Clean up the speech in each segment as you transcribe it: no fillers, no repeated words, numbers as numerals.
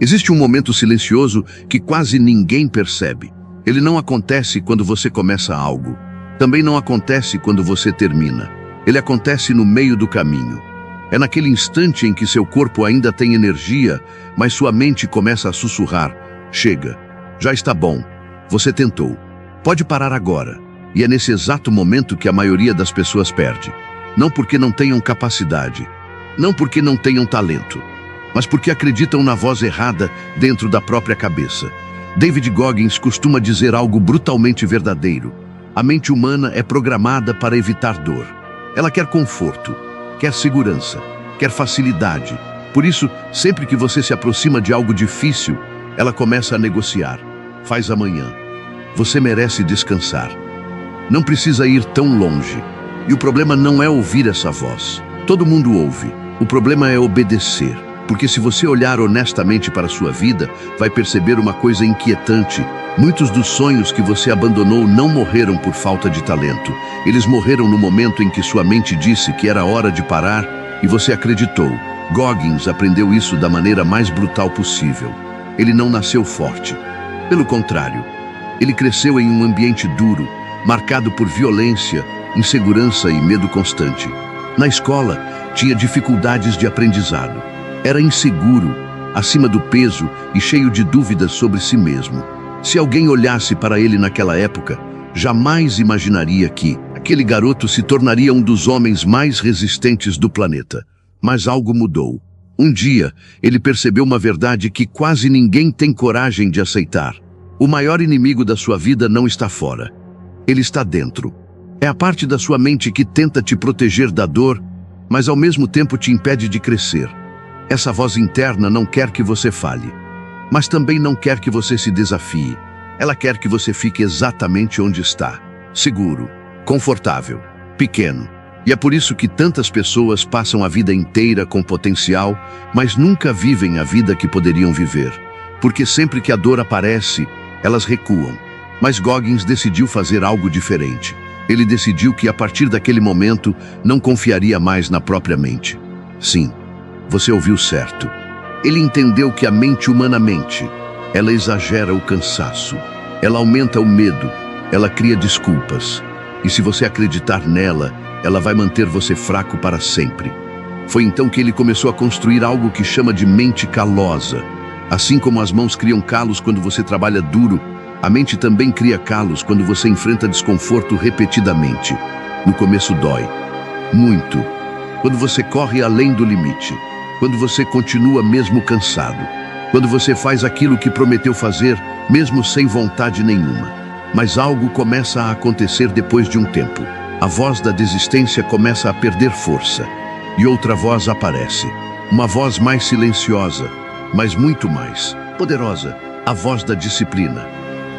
Existe um momento silencioso que quase ninguém percebe. Ele não acontece quando você começa algo. Também não acontece quando você termina. Ele acontece no meio do caminho. É naquele instante em que seu corpo ainda tem energia, mas sua mente começa a sussurrar: chega, já está bom, você tentou, pode parar agora. E é nesse exato momento que a maioria das pessoas perde. Não porque não tenham capacidade, não porque não tenham talento, mas porque acreditam na voz errada dentro da própria cabeça. David Goggins costuma dizer algo brutalmente verdadeiro. A mente humana é programada para evitar dor. Ela quer conforto, quer segurança, quer facilidade. Por isso, sempre que você se aproxima de algo difícil, ela começa a negociar. Faz amanhã. Você merece descansar. Não precisa ir tão longe. E o problema não é ouvir essa voz. Todo mundo ouve. O problema é obedecer. Porque se você olhar honestamente para a sua vida, vai perceber uma coisa inquietante. Muitos dos sonhos que você abandonou não morreram por falta de talento. Eles morreram no momento em que sua mente disse que era hora de parar e você acreditou. Goggins aprendeu isso da maneira mais brutal possível. Ele não nasceu forte. Pelo contrário, ele cresceu em um ambiente duro, marcado por violência, insegurança e medo constante. Na escola, tinha dificuldades de aprendizado. Era inseguro, acima do peso e cheio de dúvidas sobre si mesmo. Se alguém olhasse para ele naquela época, jamais imaginaria que aquele garoto se tornaria um dos homens mais resistentes do planeta. Mas algo mudou. Um dia, ele percebeu uma verdade que quase ninguém tem coragem de aceitar. O maior inimigo da sua vida não está fora. Ele está dentro. É a parte da sua mente que tenta te proteger da dor, mas ao mesmo tempo te impede de crescer. Essa voz interna não quer que você fale, mas também não quer que você se desafie. Ela quer que você fique exatamente onde está, seguro, confortável, pequeno. E é por isso que tantas pessoas passam a vida inteira com potencial, mas nunca vivem a vida que poderiam viver. Porque sempre que a dor aparece, elas recuam. Mas Goggins decidiu fazer algo diferente. Ele decidiu que a partir daquele momento não confiaria mais na própria mente. Sim, você ouviu certo. Ele entendeu que a mente humanamente, ela exagera o cansaço, ela aumenta o medo, ela cria desculpas. E se você acreditar nela, ela vai manter você fraco para sempre. Foi então que ele começou a construir algo que chama de mente calosa. Assim como as mãos criam calos quando você trabalha duro, a mente também cria calos quando você enfrenta desconforto repetidamente. No começo dói. Muito. Quando você corre além do limite. Quando você continua mesmo cansado. Quando você faz aquilo que prometeu fazer, mesmo sem vontade nenhuma. Mas algo começa a acontecer depois de um tempo. A voz da desistência começa a perder força. E outra voz aparece. Uma voz mais silenciosa, mas muito mais poderosa. A voz da disciplina.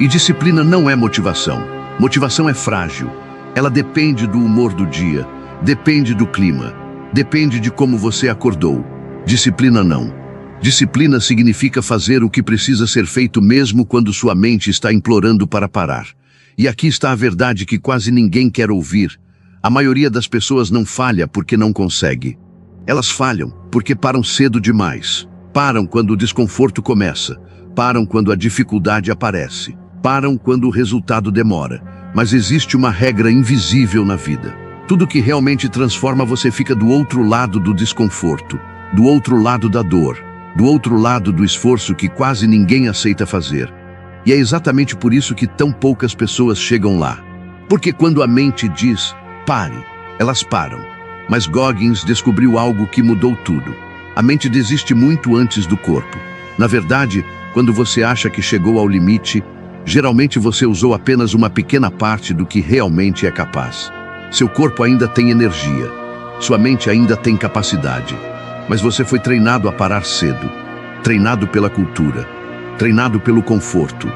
E disciplina não é motivação. Motivação é frágil. Ela depende do humor do dia, depende do clima, depende de como você acordou. Disciplina não. Disciplina significa fazer o que precisa ser feito mesmo quando sua mente está implorando para parar. E aqui está a verdade que quase ninguém quer ouvir. A maioria das pessoas não falha porque não consegue. Elas falham porque param cedo demais. Param quando o desconforto começa. Param quando a dificuldade aparece. Param quando o resultado demora. Mas existe uma regra invisível na vida. Tudo que realmente transforma você fica do outro lado do desconforto, do outro lado da dor, do outro lado do esforço que quase ninguém aceita fazer. E é exatamente por isso que tão poucas pessoas chegam lá. Porque quando a mente diz, pare, elas param. Mas Goggins descobriu algo que mudou tudo. A mente desiste muito antes do corpo. Na verdade, quando você acha que chegou ao limite, geralmente você usou apenas uma pequena parte do que realmente é capaz. Seu corpo ainda tem energia. Sua mente ainda tem capacidade. Mas você foi treinado a parar cedo. Treinado pela cultura. Treinado pelo conforto.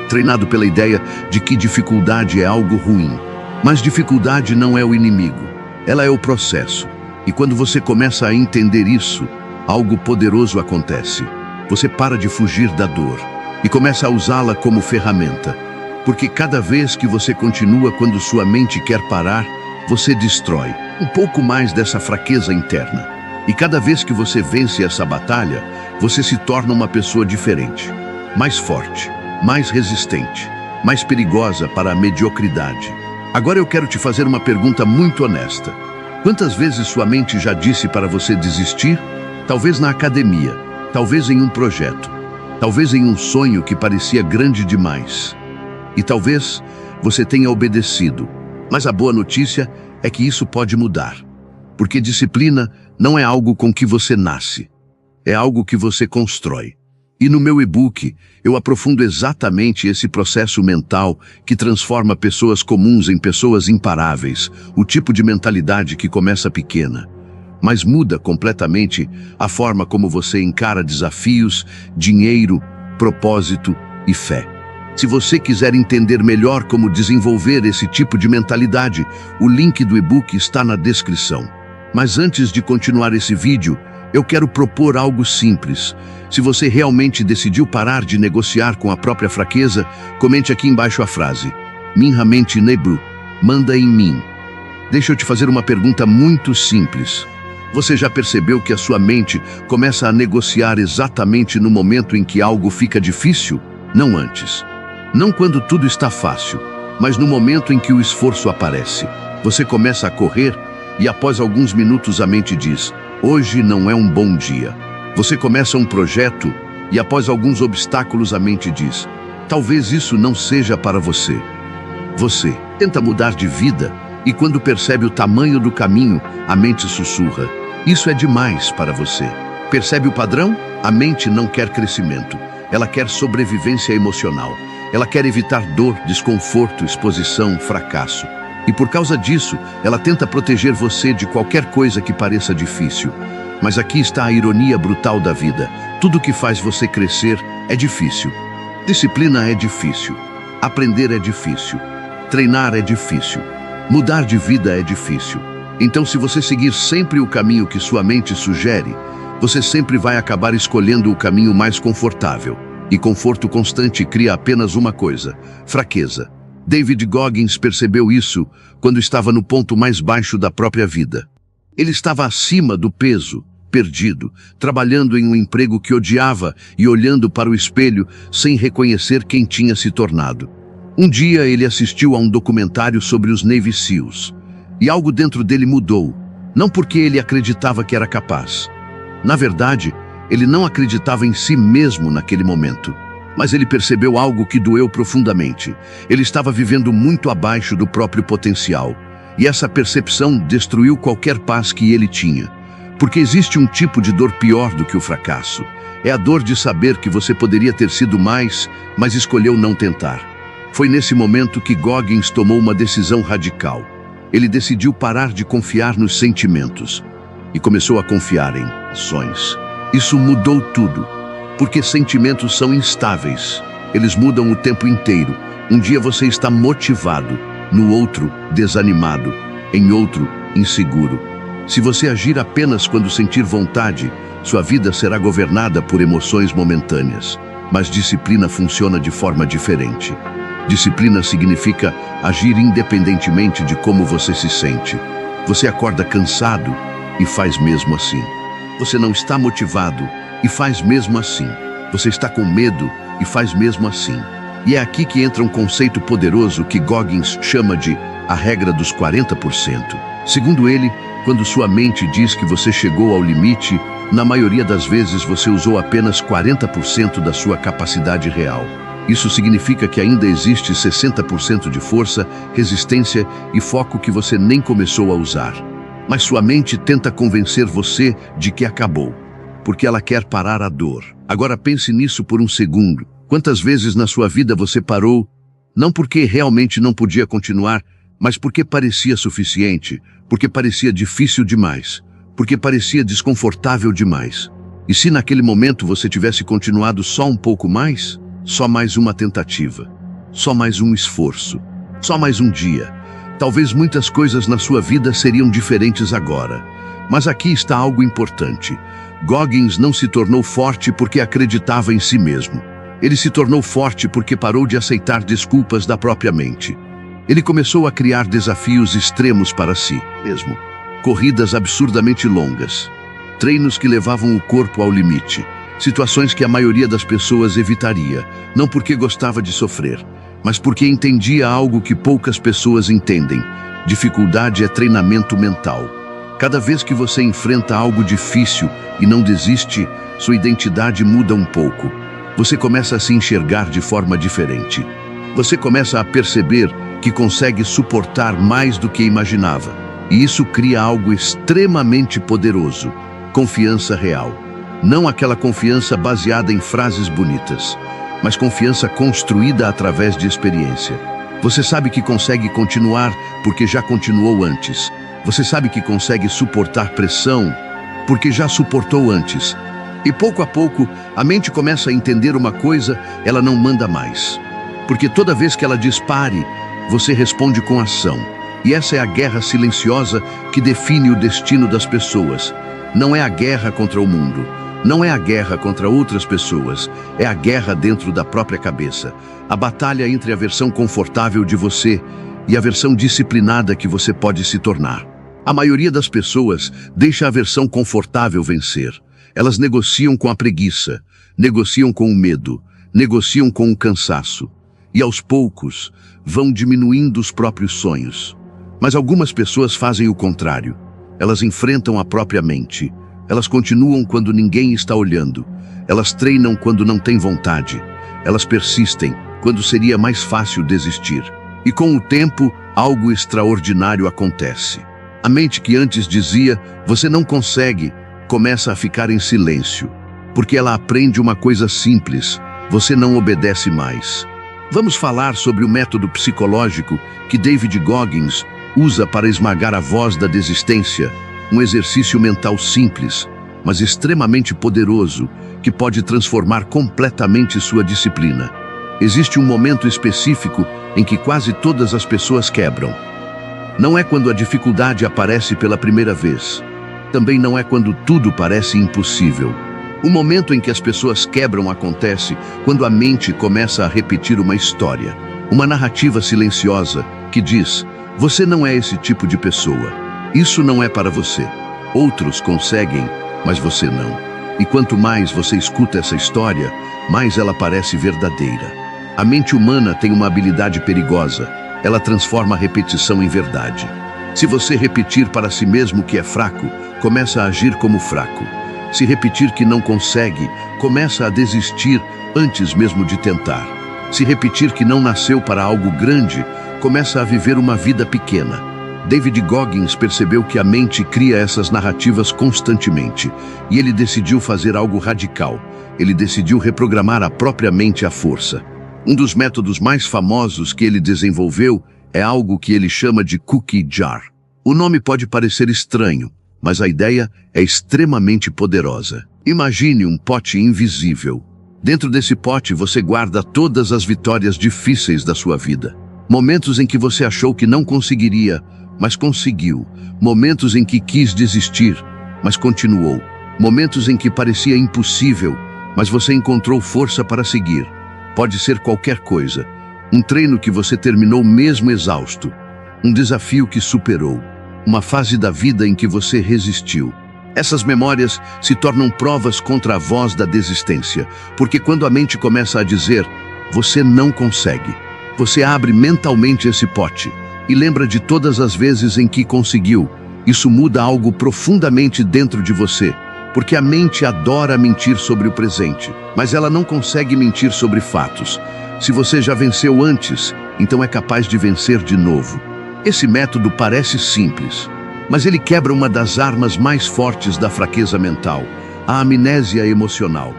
Treinado pela ideia de que dificuldade é algo ruim. Mas dificuldade não é o inimigo. Ela é o processo. E quando você começa a entender isso, algo poderoso acontece. Você para de fugir da dor e começa a usá-la como ferramenta. Porque cada vez que você continua quando sua mente quer parar, você destrói um pouco mais dessa fraqueza interna. E cada vez que você vence essa batalha, você se torna uma pessoa diferente, mais forte, mais resistente, mais perigosa para a mediocridade. Agora eu quero te fazer uma pergunta muito honesta. Quantas vezes sua mente já disse para você desistir? Talvez na academia, talvez em um projeto, talvez em um sonho que parecia grande demais. E talvez você tenha obedecido. Mas a boa notícia é que isso pode mudar. Porque disciplina não é algo com que você nasce. É algo que você constrói. E no meu e-book, eu aprofundo exatamente esse processo mental que transforma pessoas comuns em pessoas imparáveis, o tipo de mentalidade que começa pequena, mas muda completamente a forma como você encara desafios, dinheiro, propósito e fé. Se você quiser entender melhor como desenvolver esse tipo de mentalidade, o link do e-book está na descrição. Mas antes de continuar esse vídeo, eu quero propor algo simples. Se você realmente decidiu parar de negociar com a própria fraqueza, comente aqui embaixo a frase: Minha mente Nebru, manda em mim. Deixa eu te fazer uma pergunta muito simples. Você já percebeu que a sua mente começa a negociar exatamente no momento em que algo fica difícil? Não antes. Não quando tudo está fácil, mas no momento em que o esforço aparece. Você começa a correr e após alguns minutos a mente diz: hoje não é um bom dia. Você começa um projeto e após alguns obstáculos a mente diz: talvez isso não seja para você. Você tenta mudar de vida e quando percebe o tamanho do caminho, a mente sussurra: isso é demais para você. Percebe o padrão? A mente não quer crescimento. Ela quer sobrevivência emocional. Ela quer evitar dor, desconforto, exposição, fracasso. E por causa disso, ela tenta proteger você de qualquer coisa que pareça difícil. Mas aqui está a ironia brutal da vida. Tudo que faz você crescer é difícil. Disciplina é difícil. Aprender é difícil. Treinar é difícil. Mudar de vida é difícil. Então, se você seguir sempre o caminho que sua mente sugere, você sempre vai acabar escolhendo o caminho mais confortável. E conforto constante cria apenas uma coisa: fraqueza. David Goggins percebeu isso quando estava no ponto mais baixo da própria vida. Ele estava acima do peso, perdido, trabalhando em um emprego que odiava e olhando para o espelho sem reconhecer quem tinha se tornado. Um dia ele assistiu a um documentário sobre os Navy SEALs, e algo dentro dele mudou, não porque ele acreditava que era capaz. Na verdade, ele não acreditava em si mesmo naquele momento. Mas ele percebeu algo que doeu profundamente. Ele estava vivendo muito abaixo do próprio potencial. E essa percepção destruiu qualquer paz que ele tinha. Porque existe um tipo de dor pior do que o fracasso. É a dor de saber que você poderia ter sido mais, mas escolheu não tentar. Foi nesse momento que Goggins tomou uma decisão radical. Ele decidiu parar de confiar nos sentimentos e começou a confiar em ações. Isso mudou tudo. Porque sentimentos são instáveis. Eles mudam o tempo inteiro. Um dia você está motivado, no outro, desanimado, em outro, inseguro. Se você agir apenas quando sentir vontade, sua vida será governada por emoções momentâneas. Mas disciplina funciona de forma diferente. Disciplina significa agir independentemente de como você se sente. Você acorda cansado e faz mesmo assim. Você não está motivado e faz mesmo assim. Você está com medo e faz mesmo assim. E é aqui que entra um conceito poderoso que Goggins chama de a regra dos 40%. Segundo ele, quando sua mente diz que você chegou ao limite, na maioria das vezes você usou apenas 40% da sua capacidade real. Isso significa que ainda existe 60% de força, resistência e foco que você nem começou a usar. Mas sua mente tenta convencer você de que acabou, porque ela quer parar a dor. Agora pense nisso por um segundo. Quantas vezes na sua vida você parou, não porque realmente não podia continuar, mas porque parecia suficiente, porque parecia difícil demais, porque parecia desconfortável demais. E se naquele momento você tivesse continuado só um pouco mais, só mais uma tentativa, só mais um esforço, só mais um dia, talvez muitas coisas na sua vida seriam diferentes agora. Mas aqui está algo importante. Goggins não se tornou forte porque acreditava em si mesmo. Ele se tornou forte porque parou de aceitar desculpas da própria mente. Ele começou a criar desafios extremos para si mesmo. Corridas absurdamente longas. treinos que levavam o corpo ao limite, situações que a maioria das pessoas evitaria, não porque gostava de sofrer, mas porque entendia algo que poucas pessoas entendem: dificuldade é treinamento mental. Cada vez que você enfrenta algo difícil e não desiste, sua identidade muda um pouco. Você começa a se enxergar de forma diferente. Você começa a perceber que consegue suportar mais do que imaginava. E isso cria algo extremamente poderoso: confiança real. Não aquela confiança baseada em frases bonitas, mas confiança construída através de experiência. Você sabe que consegue continuar porque já continuou antes. Você sabe que consegue suportar pressão porque já suportou antes. E pouco a pouco, a mente começa a entender uma coisa: ela não manda mais. Porque toda vez que ela diz pare, você responde com ação. E essa é a guerra silenciosa que define o destino das pessoas. Não é a guerra contra o mundo. Não é a guerra contra outras pessoas. É a guerra dentro da própria cabeça. A batalha entre a versão confortável de você e a versão disciplinada que você pode se tornar. A maioria das pessoas deixa a versão confortável vencer. Elas negociam com a preguiça, negociam com o medo, negociam com o cansaço. E aos poucos, vão diminuindo os próprios sonhos. Mas algumas pessoas fazem o contrário. Elas enfrentam a própria mente. Elas continuam quando ninguém está olhando. Elas treinam quando não têm vontade. Elas persistem quando seria mais fácil desistir. E com o tempo, algo extraordinário acontece. A mente que antes dizia, você não consegue, começa a ficar em silêncio. Porque ela aprende uma coisa simples: você não obedece mais. Vamos falar sobre o método psicológico que David Goggins usa para esmagar a voz da desistência. Um exercício mental simples, mas extremamente poderoso, que pode transformar completamente sua disciplina. Existe um momento específico em que quase todas as pessoas quebram. Não é quando a dificuldade aparece pela primeira vez. Também não é quando tudo parece impossível. O momento em que as pessoas quebram acontece quando a mente começa a repetir uma história, uma narrativa silenciosa que diz: você não é esse tipo de pessoa. Isso não é para você. Outros conseguem, mas você não. E quanto mais você escuta essa história, mais ela parece verdadeira. A mente humana tem uma habilidade perigosa. Ela transforma a repetição em verdade. Se você repetir para si mesmo que é fraco, começa a agir como fraco. Se repetir que não consegue, começa a desistir antes mesmo de tentar. Se repetir que não nasceu para algo grande, começa a viver uma vida pequena. David Goggins percebeu que a mente cria essas narrativas constantemente, e ele decidiu fazer algo radical. Ele decidiu reprogramar a própria mente à força. Um dos métodos mais famosos que ele desenvolveu é algo que ele chama de cookie jar. O nome pode parecer estranho, mas a ideia é extremamente poderosa. Imagine um pote invisível. Dentro desse pote você guarda todas as vitórias difíceis da sua vida. Momentos em que você achou que não conseguiria, mas conseguiu. Momentos em que quis desistir, mas continuou. Momentos em que parecia impossível, mas você encontrou força para seguir. Pode ser qualquer coisa. Um treino que você terminou mesmo exausto. Um desafio que superou. Uma fase da vida em que você resistiu. Essas memórias se tornam provas contra a voz da desistência, porque quando a mente começa a dizer, você não consegue, você abre mentalmente esse pote e lembra de todas as vezes em que conseguiu. Isso muda algo profundamente dentro de você, porque a mente adora mentir sobre o presente, mas ela não consegue mentir sobre fatos. Se você já venceu antes, então é capaz de vencer de novo. Esse método parece simples, mas ele quebra uma das armas mais fortes da fraqueza mental, a amnésia emocional.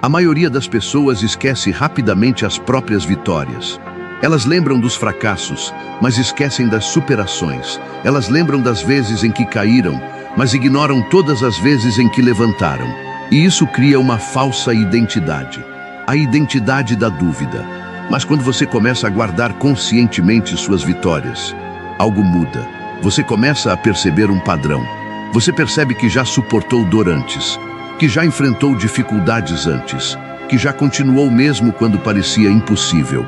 A maioria das pessoas esquece rapidamente as próprias vitórias. Elas lembram dos fracassos, mas esquecem das superações. Elas lembram das vezes em que caíram, mas ignoram todas as vezes em que levantaram. E isso cria uma falsa identidade, a identidade da dúvida. Mas quando você começa a guardar conscientemente suas vitórias, algo muda. Você começa a perceber um padrão. Você percebe que já suportou dor antes, que já enfrentou dificuldades antes, que já continuou mesmo quando parecia impossível.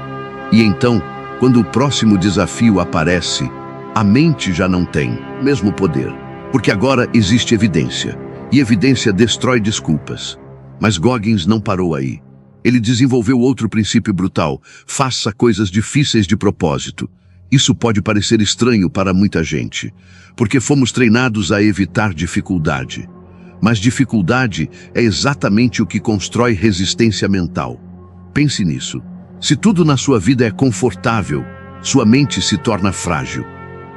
E então, quando o próximo desafio aparece, a mente já não tem o mesmo poder, porque agora existe evidência. E evidência destrói desculpas. Mas Goggins não parou aí. Ele desenvolveu outro princípio brutal: faça coisas difíceis de propósito. Isso pode parecer estranho para muita gente, porque fomos treinados a evitar dificuldade. Mas dificuldade é exatamente o que constrói resistência mental. Pense nisso. Se tudo na sua vida é confortável, sua mente se torna frágil.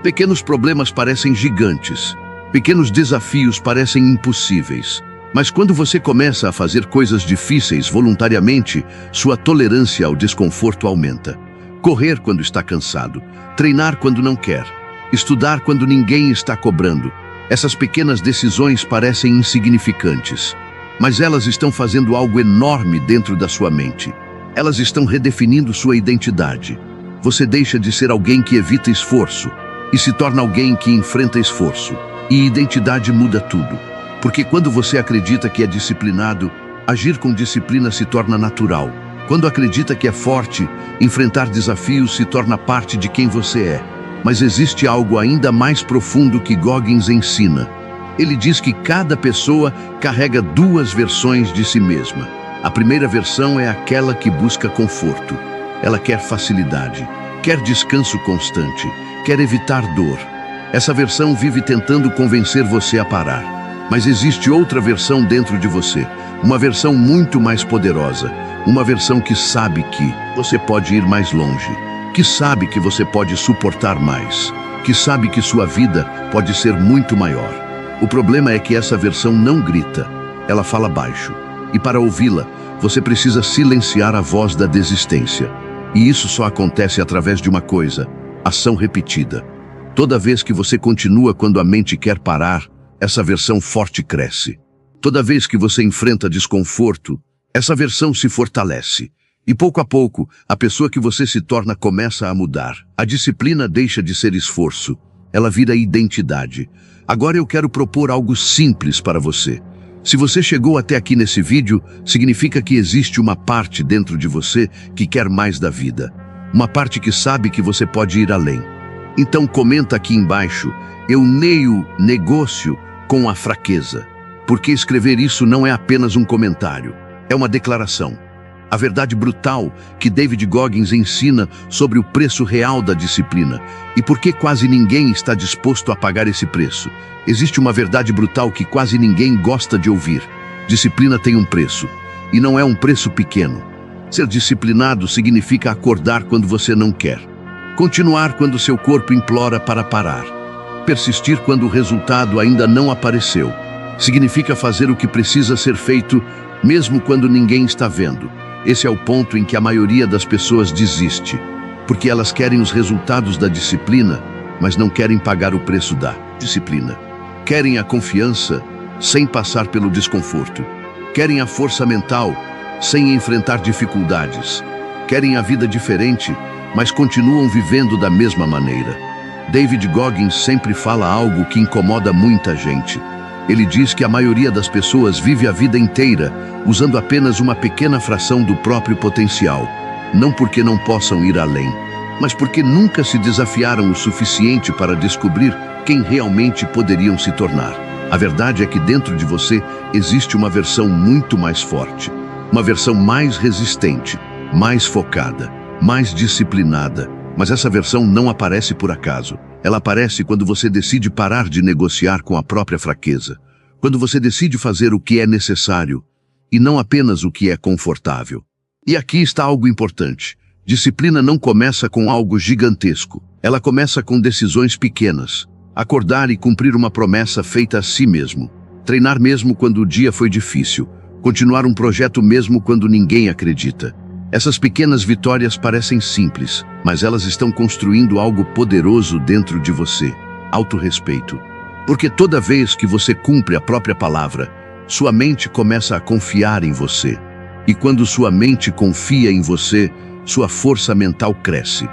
Pequenos problemas parecem gigantes. Pequenos desafios parecem impossíveis. Mas quando você começa a fazer coisas difíceis voluntariamente, sua tolerância ao desconforto aumenta. Correr quando está cansado, treinar quando não quer, estudar quando ninguém está cobrando. Essas pequenas decisões parecem insignificantes, mas elas estão fazendo algo enorme dentro da sua mente. Elas estão redefinindo sua identidade. Você deixa de ser alguém que evita esforço e se torna alguém que enfrenta esforço. E identidade muda tudo. Porque quando você acredita que é disciplinado, agir com disciplina se torna natural. Quando acredita que é forte, enfrentar desafios se torna parte de quem você é. Mas existe algo ainda mais profundo que Goggins ensina. Ele diz que cada pessoa carrega duas versões de si mesma. A primeira versão é aquela que busca conforto. Ela quer facilidade, quer descanso constante, quer evitar dor. Essa versão vive tentando convencer você a parar. Mas existe outra versão dentro de você, uma versão muito mais poderosa, uma versão que sabe que você pode ir mais longe, que sabe que você pode suportar mais, que sabe que sua vida pode ser muito maior. O problema é que essa versão não grita, ela fala baixo. E para ouvi-la, você precisa silenciar a voz da desistência. E isso só acontece através de uma coisa: ação repetida. Toda vez que você continua quando a mente quer parar, essa versão forte cresce. Toda vez que você enfrenta desconforto, essa versão se fortalece. E pouco a pouco, a pessoa que você se torna começa a mudar. A disciplina deixa de ser esforço. Ela vira identidade. Agora eu quero propor algo simples para você. Se você chegou até aqui nesse vídeo, significa que existe uma parte dentro de você que quer mais da vida. Uma parte que sabe que você pode ir além. Então comenta aqui embaixo: eu negocio com a fraqueza. Porque escrever isso não é apenas um comentário, é uma declaração. A verdade brutal que David Goggins ensina sobre o preço real da disciplina e por que quase ninguém está disposto a pagar esse preço. Existe uma verdade brutal que quase ninguém gosta de ouvir. Disciplina tem um preço, e não é um preço pequeno. Ser disciplinado significa acordar quando você não quer, continuar quando seu corpo implora para parar, persistir quando o resultado ainda não apareceu. Significa fazer o que precisa ser feito, mesmo quando ninguém está vendo. Esse é o ponto em que a maioria das pessoas desiste, porque elas querem os resultados da disciplina, mas não querem pagar o preço da disciplina. Querem a confiança sem passar pelo desconforto. Querem a força mental sem enfrentar dificuldades. Querem a vida diferente, mas continuam vivendo da mesma maneira. David Goggins sempre fala algo que incomoda muita gente. Ele diz que a maioria das pessoas vive a vida inteira usando apenas uma pequena fração do próprio potencial. Não porque não possam ir além, mas porque nunca se desafiaram o suficiente para descobrir quem realmente poderiam se tornar. A verdade é que dentro de você existe uma versão muito mais forte, uma versão mais resistente, mais focada, mais disciplinada. Mas essa versão não aparece por acaso. Ela aparece quando você decide parar de negociar com a própria fraqueza. Quando você decide fazer o que é necessário e não apenas o que é confortável. E aqui está algo importante. Disciplina não começa com algo gigantesco. Ela começa com decisões pequenas. Acordar e cumprir uma promessa feita a si mesmo. Treinar mesmo quando o dia foi difícil. Continuar um projeto mesmo quando ninguém acredita. Essas pequenas vitórias parecem simples, mas elas estão construindo algo poderoso dentro de você: autorrespeito. Porque toda vez que você cumpre a própria palavra, sua mente começa a confiar em você. E quando sua mente confia em você, sua força mental cresce.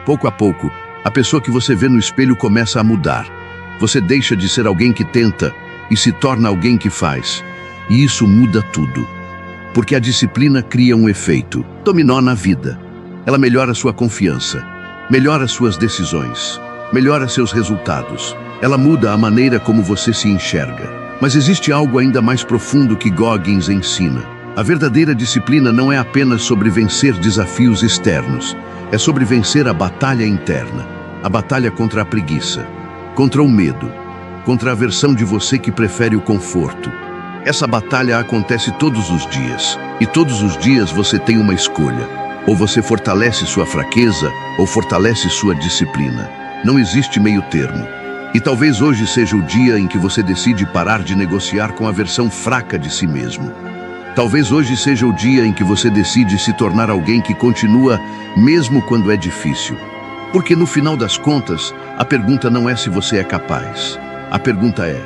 Pouco a pouco, a pessoa que você vê no espelho começa a mudar. Você deixa de ser alguém que tenta e se torna alguém que faz. E isso muda tudo. Porque a disciplina cria um efeito dominó na vida. Ela melhora sua confiança, melhora suas decisões, melhora seus resultados. Ela muda a maneira como você se enxerga. Mas existe algo ainda mais profundo que Goggins ensina. A verdadeira disciplina não é apenas sobre vencer desafios externos, é sobre vencer a batalha interna, a batalha contra a preguiça, contra o medo, contra a versão de você que prefere o conforto. Essa batalha acontece todos os dias, e todos os dias você tem uma escolha. Ou você fortalece sua fraqueza, ou fortalece sua disciplina. Não existe meio termo. E talvez hoje seja o dia em que você decide parar de negociar com a versão fraca de si mesmo. Talvez hoje seja o dia em que você decide se tornar alguém que continua mesmo quando é difícil. Porque no final das contas, a pergunta não é se você é capaz. A pergunta é,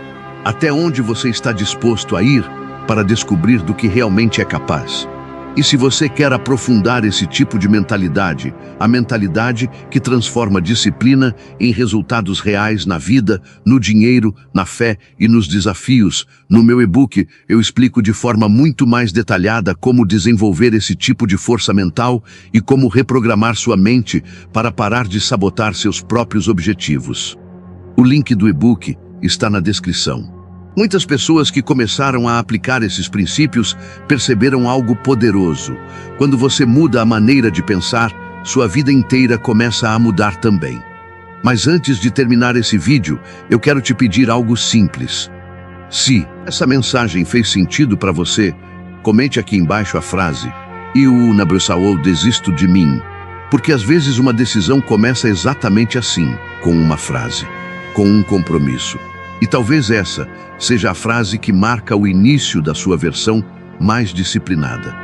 até onde você está disposto a ir para descobrir do que realmente é capaz? E se você quer aprofundar esse tipo de mentalidade, a mentalidade que transforma disciplina em resultados reais na vida, no dinheiro, na fé e nos desafios, no meu e-book eu explico de forma muito mais detalhada como desenvolver esse tipo de força mental e como reprogramar sua mente para parar de sabotar seus próprios objetivos. O link do e-book está na descrição. Muitas pessoas que começaram a aplicar esses princípios perceberam algo poderoso. Quando você muda a maneira de pensar, sua vida inteira começa a mudar também. Mas antes de terminar esse vídeo, eu quero te pedir algo simples. Se essa mensagem fez sentido para você, comente aqui embaixo a frase "Eu nabrussaou desisto de mim", porque às vezes uma decisão começa exatamente assim, com uma frase, com um compromisso. E talvez essa seja a frase que marca o início da sua versão mais disciplinada.